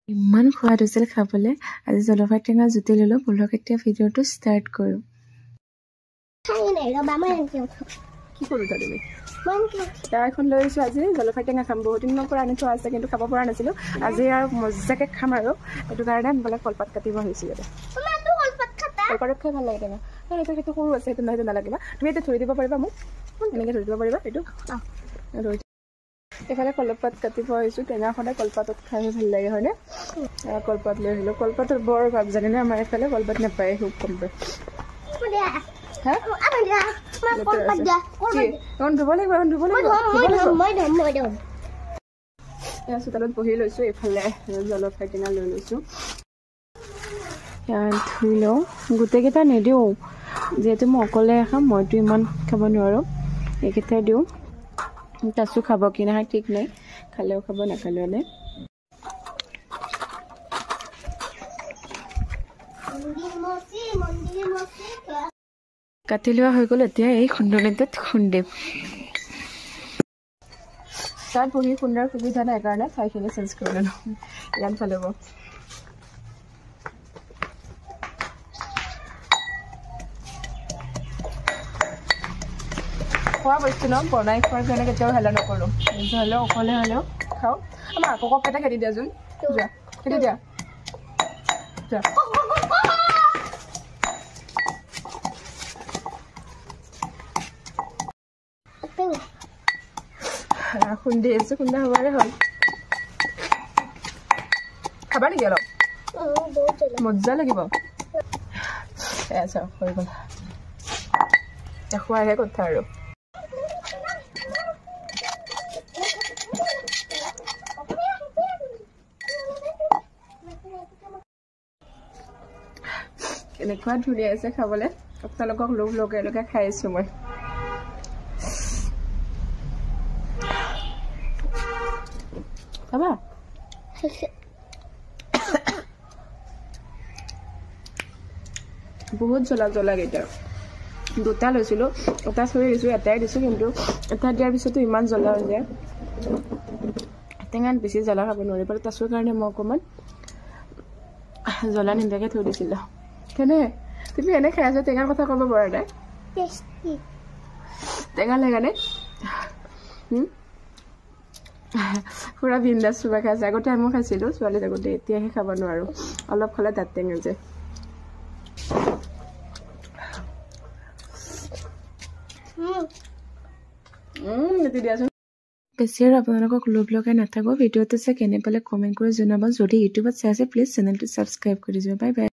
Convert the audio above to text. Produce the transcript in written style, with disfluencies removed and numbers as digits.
ইমান সোৱাদ হৈছিল খাবলৈ আজি জলফাই টেঙা জুতি ললো বলক এতিয়া ভিডিঅ'টো ষ্টাৰ্ট কৰো কি কৰো তুমি এখন লৈ আহিছো আজি জলফাই টেঙা খাম বহুত দিনৰ পৰা আনি থোৱা আছে কিন্তু খাব পৰা নাছিলো আজি আৰু মজাকে খাম আৰু এইটো কাৰণে বলে কলপাত কাটিব আহিছিল কলপাতত খাই ভাল লাগে টেঙা সেইটো সেইটো সৰু আছে সেইটো নহয় নালাগিব তুমি এতিয়া ধৰি দিব পাৰিবা মোক এনেকৈ ধৰি দিব পাৰিবা এইটো এফালে কলপাত কাটিব আহিছোঁ টেঙা সদায় কলপাতত খাই ভাল লাগে হয়নে কলপাত লৈ আহিলোঁ কলপাতৰ বৰ ভাগ জানেনে আমাৰ এইফালে কলপাত নাপায় খুব কম পায় চোতালত বহি লৈছোঁ এইফালে জলফাই টেঙা লৈ লৈছোঁ ধুই লওঁ গোটেইকেইটা নিদিওঁ যিহেতু মই অকলে খাম মইতো ইমান খাব নোৱাৰোঁ এইকেইটা দিওঁ তাচো খাব কি নহয় ঠিক নাই খালেও খাব নাখালেও নাই কাটি লোৱা হৈ গ'ল এতিয়া এই খুন্দনিটোত খুন্দিম তাত বহি খুন্দাৰ সুবিধা নাই কাৰণে ঠাইখিনি চেঞ্জ কৰি ল'লোঁ ইয়াত ভাল হ'ব খোৱা বস্তু ন বনাই খোৱাৰ কাৰণে কেতিয়াও হেলা নকৰোঁ নিজে হ'লেও অকলে হ'লেও খাওঁ আমাৰ আকৌ এটা খেদি দিয়াচোন যোৱা খেদি দিয়া যোৱা খুন্দি আছোঁ খুন্দা হ'বৰে হ'ল খাবা নেকি অলপ মজা লাগিব চাওক হৈ গ'ল খোৱাহে কথা আৰু কেনেকুৱা ধুনীয়া আছে খাবলৈ আপোনালোকক লোভ লগাই লগাই খাই আছোঁ মই খাবা বহুত জ্বলা জ্বলা কেইটা দুটা লৈছিলোঁ এটা চৰি দিছোঁ এটাই দিছোঁ কিন্তু এটা দিয়াৰ পিছতো ইমান জ্বলা হৈ যায় টেঙাত বেছি জ্বলা খাব নোৱাৰি বাৰু তাচোৰ কাৰণে মই অকণমান জ্বলা নিদিয়াকৈ থৈ দিছিলোঁ কেনে তুমি এনে খাই আছা টেঙাৰ কথা ক'ব পৰা নাই টেঙা লাগা নে পুৰা বিন্দাছ চুবা খাইছে আগতে আমিও খাইছিলোঁ ছোৱালী থাকোঁতে এতিয়াহে খাব নোৱাৰোঁ অলপ খালে দাঁত টেঙা যে দিয়াচোন বেছি আৰু আপোনালোকক লোভ লগাই নাথাকোঁ ভিডিঅ'টো চাই কেনে পালে কমেণ্ট কৰি জনাব যদি ইউটিউবত চাই আছে প্লিজ চেনেলটো ছাবস্ক্ৰাইব কৰি দিব বাই বাই